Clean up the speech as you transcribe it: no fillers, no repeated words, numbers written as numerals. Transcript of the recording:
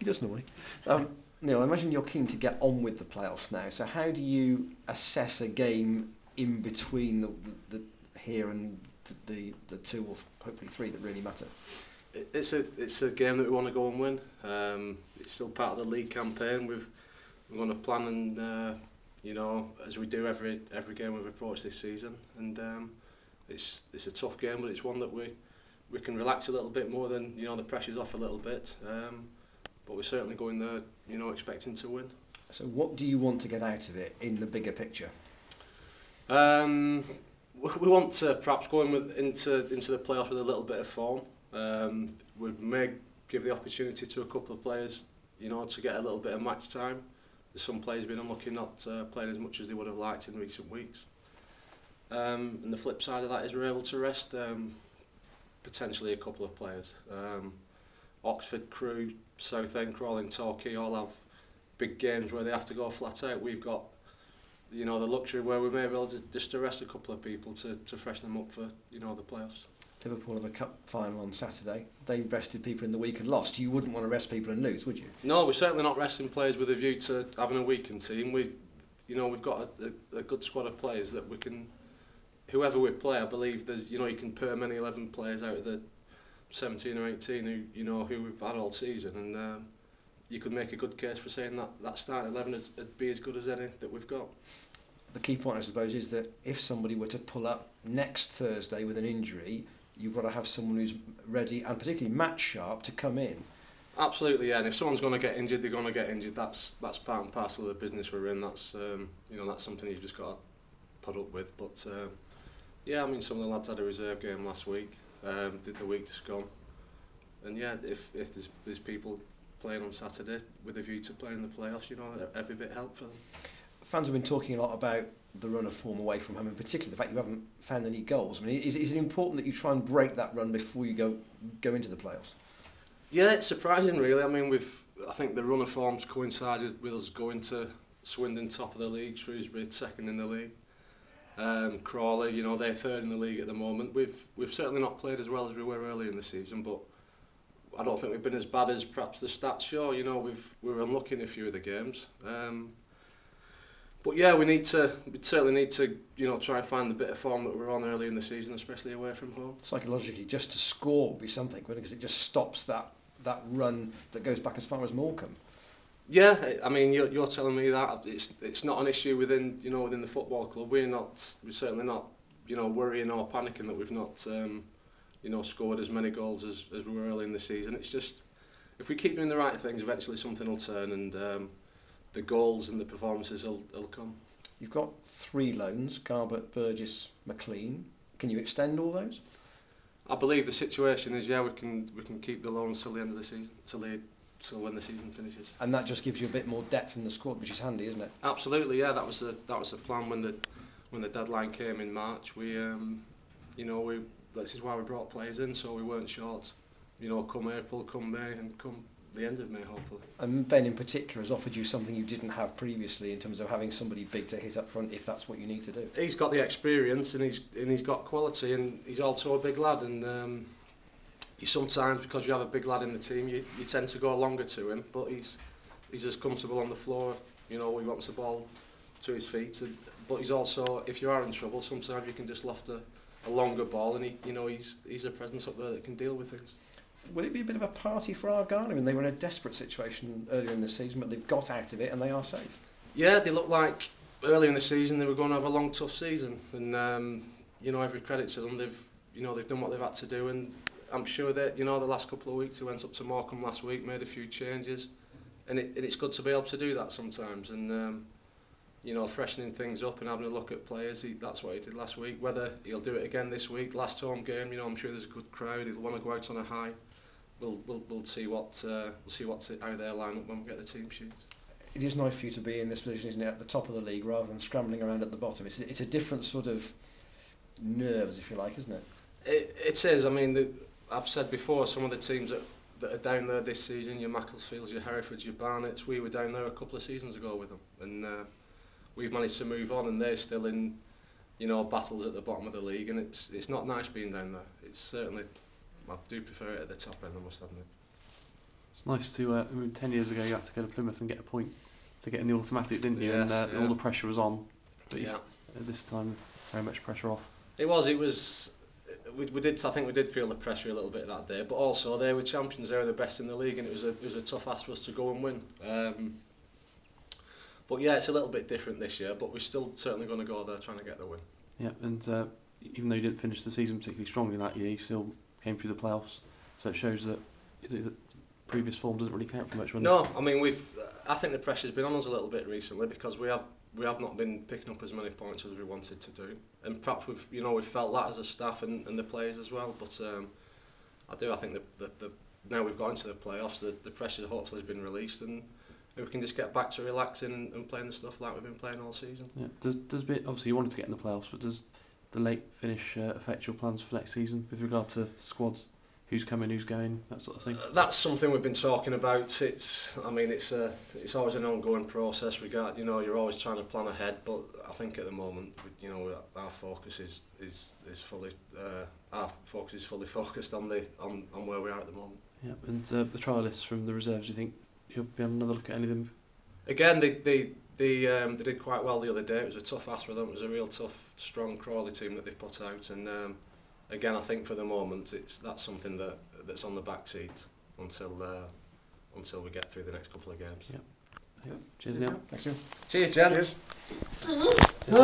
He does normally. Neil, I imagine you're keen to get on with the playoffs now. So how do you assess a game in between the here and the two or hopefully three that really matter? It's a game that we want to go and win. It's still part of the league campaign. We're going to plan and as we do every game we've approached this season. And it's a tough game, but it's one that we can relax a little bit more than the pressure's off a little bit. But we're certainly going there, expecting to win. So what do you want to get out of it in the bigger picture? We want to perhaps go into the playoffs with a little bit of form. We may give the opportunity to a couple of players, to get a little bit of match time. There's some players been unlucky not playing as much as they would have liked in recent weeks. And the flip side of that is we're able to rest potentially a couple of players. Oxford, Crewe, Southend, Crawley, Torquay all have big games where they have to go flat out. We've got the luxury where we may be able to just arrest a couple of people to freshen them up for the playoffs. Liverpool have a cup final on Saturday. They rested people in the week and lost. You wouldn't want to rest people and lose, would you? No, we're certainly not resting players with a view to having a weakened team. We've got a good squad of players that we can, whoever we play, I believe there's you can perm any 11 players out of the 17 or 18 who we've had all season, and you could make a good case for saying that starting 11 would be as good as any that we've got. The key point, I suppose, is that if somebody were to pull up next Thursday with an injury, you've got to have someone who's ready and particularly match sharp to come in. Absolutely, yeah. And if someone's going to get injured, they're going to get injured. That's part and parcel of the business we're in. That's that's something you've just got to put up with. But yeah, I mean, some of the lads had a reserve game last week. Did the week just gone. And yeah, if there's people playing on Saturday with a view to playing in the playoffs, every bit help for them. Fans have been talking a lot about the run of form away from home, in particular the fact you haven't found any goals. I mean, is it important that you try and break that run before you go into the playoffs? Yeah, it's surprising really. I mean, I think the run of form's coincided with us going to Swindon top of the league, Shrewsbury second in the league. Crawley, they're third in the league at the moment. We've certainly not played as well as we were earlier in the season, but I don't think we've been as bad as perhaps the stats show. We were unlucky in a few of the games. But yeah, we certainly need to try and find the bit of form that we were on early in the season, especially away from home. Psychologically, just to score would be something, because it just stops that run that goes back as far as Morecambe. Yeah, I mean, you're telling me that it's not an issue within the football club. We're certainly not worrying or panicking that we've not scored as many goals as we were early in the season. It's just if we keep doing the right things, eventually something will turn, and the goals and the performances will come. You've got 3 loans: Garbett, Burgess, McLean. Can you extend all those? I believe the situation is, yeah, we can keep the loans till the end of the season, till when the season finishes. And that just gives you a bit more depth in the squad, which is handy, isn't it? Absolutely, yeah. That was the plan when the deadline came in March. This is why we brought players in, so we weren't short. Come April, come May, and come the end of May, hopefully. And Ben in particular has offered you something you didn't have previously in terms of having somebody big to hit up front if that's what you need to do. He's got the experience and he's got quality, and he's also a big lad, and you sometimes, because you have a big lad in the team, you tend to go longer to him, but he's as comfortable on the floor, he wants the ball to his feet, but he's also, if you are in trouble, sometimes you can just loft a longer ball, and he's a presence up there that can deal with things. Will it be a bit of a party for Argyle? I mean, they were in a desperate situation earlier in the season, but they've got out of it and they are safe. Yeah, they look like earlier in the season they were going to have a long, tough season, and every credit to them. They've done what they've had to do, and I'm sure that the last couple of weeks they went up to Morecambe last week, made a few changes, and it's good to be able to do that sometimes, and freshening things up and having a look at players. That's what he did last week. Whether he'll do it again this week, last home game, I'm sure there's a good crowd. He'll want to go out on a high. We'll see how they line up when we get the team sheets. It is nice for you to be in this position, isn't it, at the top of the league rather than scrambling around at the bottom. It's a different sort of nerves, if you like, isn't it? It is. I mean, I've said before, some of the teams that are down there this season, your Macclesfields, your Herefords, your Barnets, we were down there a couple of seasons ago with them, and we've managed to move on, and they're still in, battles at the bottom of the league, and it's not nice being down there. It's certainly, I do prefer it at the top end, I must admit. It's nice to. I mean, 10 years ago, you had to go to Plymouth and get a point to get in the automatic, didn't you? Yes, and all the pressure was on. But yeah. This time, very much pressure off. It was. We did. I think we did feel the pressure a little bit that day, but also they were champions. They were the best in the league, and it was a tough ask for us to go and win. But yeah, it's a little bit different this year. But we're still certainly going to go there trying to get the win. Yeah, and even though you didn't finish the season particularly strongly that year, you still came through the playoffs. So it shows that previous form doesn't really count for much. No, I mean I think the pressure's been on us a little bit recently because we have not been picking up as many points as we wanted to do, and perhaps we've felt that as a staff and the players as well. But I think the now we've got into the playoffs, the pressure hopefully has been released, and we can just get back to relaxing and playing the stuff like we've been playing all season. Yeah. Obviously you wanted to get in the playoffs, but does the late finish affect your plans for next season with regard to squads? Who's coming, who's going, that sort of thing? That's something we've been talking about. It's always an ongoing process. You're always trying to plan ahead, but I think at the moment, our focus is fully focused on where we are at the moment. Yeah, and the trialists from the reserves, do you think you'll be having another look at any of them? Again, they did quite well the other day. It was a tough ask for them. It was a real tough, strong Crawley team that they put out, and again, I think for the moment that's something that's on the back seat until we get through the next couple of games. Yeah. Cheers, Neil. Thanks, you. Cheers, gents. Cheers.